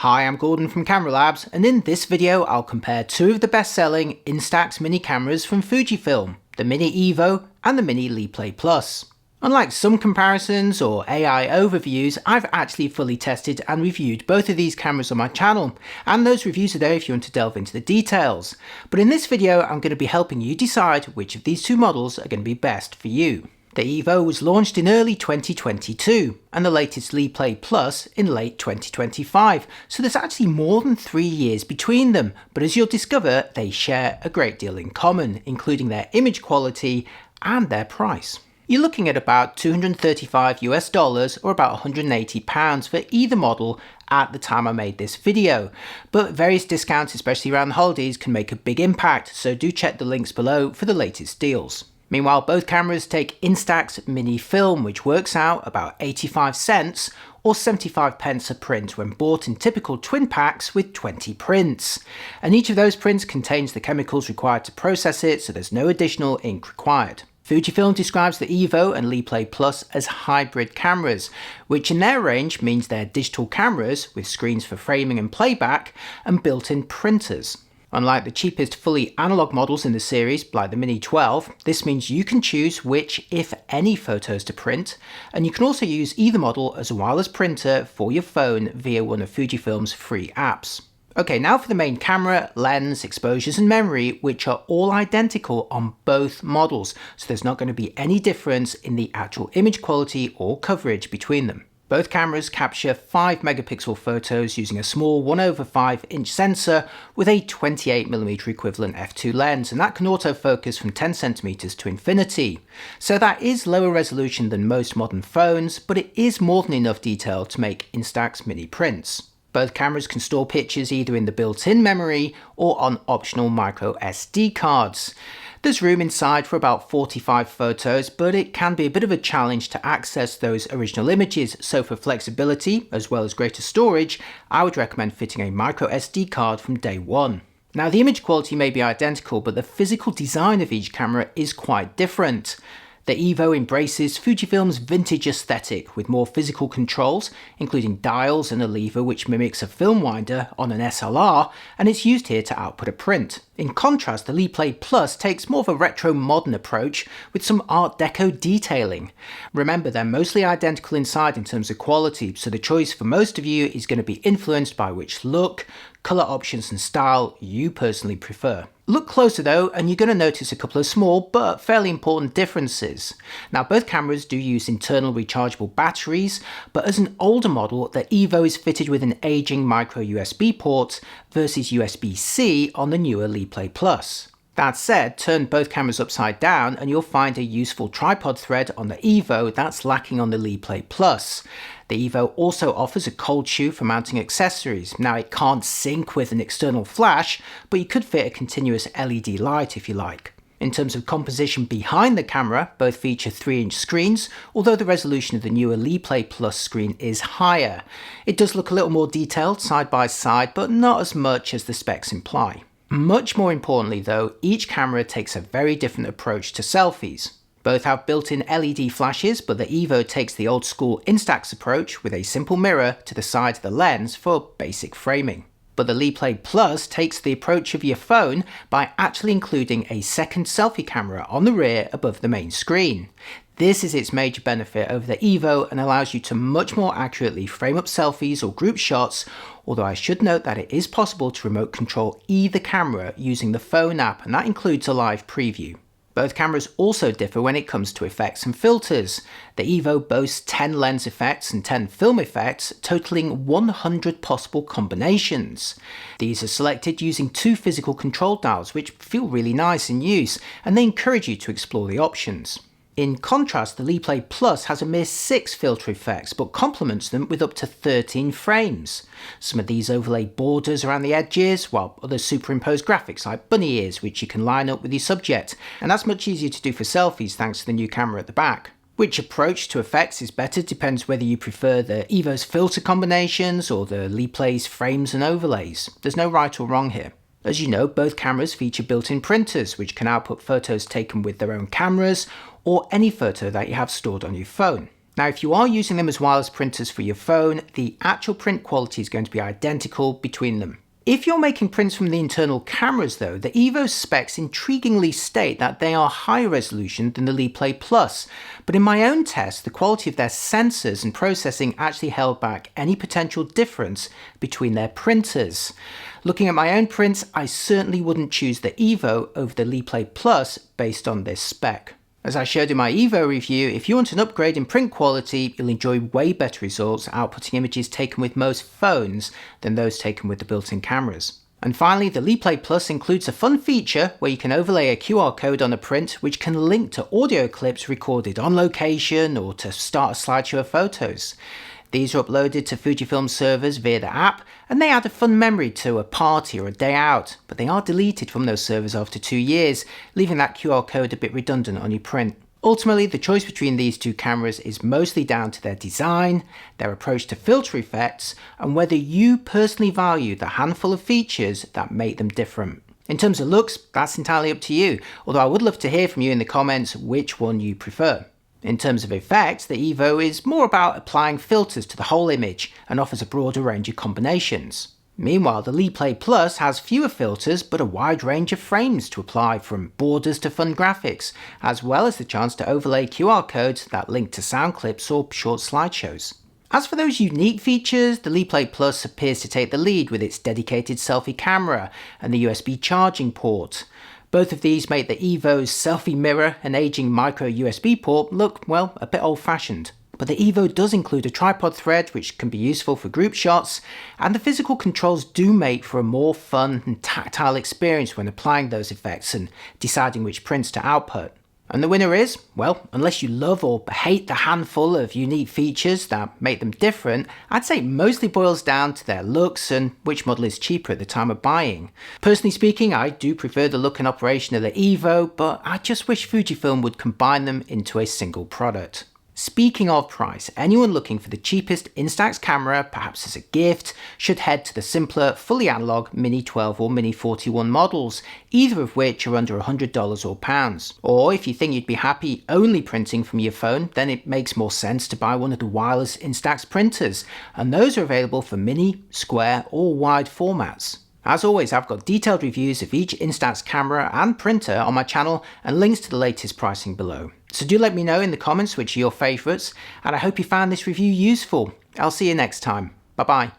Hi, I'm Gordon from Camera Labs, and in this video I'll compare two of the best-selling Instax mini cameras from Fujifilm, the Mini EVO and the Mini LiPlay Plus. Unlike some comparisons or AI overviews, I've actually fully tested and reviewed both of these cameras on my channel, and those reviews are there if you want to delve into the details. But in this video I'm going to be helping you decide which of these two models are going to be best for you. The EVO was launched in early 2022 and the latest LiPlay Plus in late 2025, so there's actually more than 3 years between them, but as you'll discover, they share a great deal in common, including their image quality and their price. You're looking at about $235 or about £180 for either model at the time I made this video, but various discounts, especially around the holidays, can make a big impact, so do check the links below for the latest deals. Meanwhile, both cameras take Instax Mini film, which works out about 85 cents or 75 pence a print when bought in typical twin packs with 20 prints. And each of those prints contains the chemicals required to process it, so there's no additional ink required. Fujifilm describes the EVO and LiPlay Plus as hybrid cameras, which in their range means they're digital cameras with screens for framing and playback and built-in printers. Unlike the cheapest fully analog models in the series, like the Mini 12, this means you can choose which, if any, photos to print, and you can also use either model as a wireless printer for your phone via one of Fujifilm's free apps. Okay, now for the main camera, lens, exposures and memory, which are all identical on both models, so there's not going to be any difference in the actual image quality or coverage between them. Both cameras capture 5 megapixel photos using a small 1/5 inch sensor with a 28mm equivalent f2 lens, and that can autofocus from 10cm to infinity. So that is lower resolution than most modern phones, but it is more than enough detail to make Instax mini prints. Both cameras can store pictures either in the built-in memory or on optional micro SD cards. There's room inside for about 45 photos, but it can be a bit of a challenge to access those original images, so for flexibility as well as greater storage, I would recommend fitting a micro SD card from day one. Now the image quality may be identical, but the physical design of each camera is quite different. The EVO embraces Fujifilm's vintage aesthetic with more physical controls, including dials and a lever which mimics a film winder on an SLR, and it's used here to output a print. In contrast, the LiPlay Plus takes more of a retro-modern approach with some Art Deco detailing. Remember, they're mostly identical inside in terms of quality, so the choice for most of you is going to be influenced by which look, colour options and style you personally prefer. Look closer though, and you're going to notice a couple of small but fairly important differences. Now both cameras do use internal rechargeable batteries, but as an older model, the EVO is fitted with an aging micro USB port versus USB-C on the newer LiPlay Plus. That said, turn both cameras upside down and you'll find a useful tripod thread on the EVO that's lacking on the LiPlay Plus. The EVO also offers a cold shoe for mounting accessories. Now it can't sync with an external flash, but you could fit a continuous LED light if you like. In terms of composition behind the camera, both feature 3-inch screens, although the resolution of the newer LiPlay Plus screen is higher. It does look a little more detailed side by side, but not as much as the specs imply. Much more importantly though, each camera takes a very different approach to selfies. Both have built-in LED flashes, but the EVO takes the old school Instax approach with a simple mirror to the side of the lens for basic framing. But the LiPlay Plus takes the approach of your phone by actually including a second selfie camera on the rear above the main screen. This is its major benefit over the EVO and allows you to much more accurately frame up selfies or group shots, although I should note that it is possible to remote control either camera using the phone app, and that includes a live preview. Both cameras also differ when it comes to effects and filters. The EVO boasts 10 lens effects and 10 film effects, totaling 100 possible combinations. These are selected using 2 physical control dials, which feel really nice in use, and they encourage you to explore the options. In contrast, the LiPlay Plus has a mere 6 filter effects, but complements them with up to 13 frames. Some of these overlay borders around the edges, while others superimpose graphics like bunny ears, which you can line up with your subject, and that's much easier to do for selfies thanks to the new camera at the back. Which approach to effects is better depends whether you prefer the EVO's filter combinations or the LiPlay's frames and overlays. There's no right or wrong here. As you know, both cameras feature built-in printers, which can output photos taken with their own cameras, or any photo that you have stored on your phone. Now, if you are using them as wireless printers for your phone, the actual print quality is going to be identical between them. If you're making prints from the internal cameras though, the EVO specs intriguingly state that they are higher resolution than the LiPlay Plus, but in my own test, the quality of their sensors and processing actually held back any potential difference between their printers. Looking at my own prints, I certainly wouldn't choose the EVO over the LiPlay Plus based on this spec. As I showed in my EVO review, if you want an upgrade in print quality, you'll enjoy way better results outputting images taken with most phones than those taken with the built-in cameras. And finally, the LiPlay Plus includes a fun feature where you can overlay a QR code on a print which can link to audio clips recorded on location or to start a slideshow of photos. These are uploaded to Fujifilm servers via the app, and they add a fun memory to a party or a day out, but they are deleted from those servers after 2 years, leaving that QR code a bit redundant on your print. Ultimately, the choice between these two cameras is mostly down to their design, their approach to filter effects, and whether you personally value the handful of features that make them different. In terms of looks, that's entirely up to you, although I would love to hear from you in the comments which one you prefer. In terms of effects, the EVO is more about applying filters to the whole image and offers a broader range of combinations. Meanwhile, the LiPlay Plus has fewer filters but a wide range of frames to apply, from borders to fun graphics, as well as the chance to overlay QR codes that link to sound clips or short slideshows. As for those unique features, the LiPlay Plus appears to take the lead with its dedicated selfie camera and the USB charging port. Both of these make the EVO's selfie mirror and aging micro USB port look, well, a bit old-fashioned. But the EVO does include a tripod thread which can be useful for group shots, and the physical controls do make for a more fun and tactile experience when applying those effects and deciding which prints to output. And the winner is, well, unless you love or hate the handful of unique features that make them different, I'd say it mostly boils down to their looks and which model is cheaper at the time of buying. Personally speaking, I do prefer the look and operation of the EVO, but I just wish Fujifilm would combine them into a single product. Speaking of price, anyone looking for the cheapest Instax camera, perhaps as a gift, should head to the simpler, fully analog Mini 12 or Mini 41 models, either of which are under $100 or pounds. Or if you think you'd be happy only printing from your phone, then it makes more sense to buy one of the wireless Instax printers, and those are available for mini, square or wide formats. As always, I've got detailed reviews of each Instax camera and printer on my channel and links to the latest pricing below. So do let me know in the comments which are your favourites, and I hope you found this review useful. I'll see you next time. Bye bye.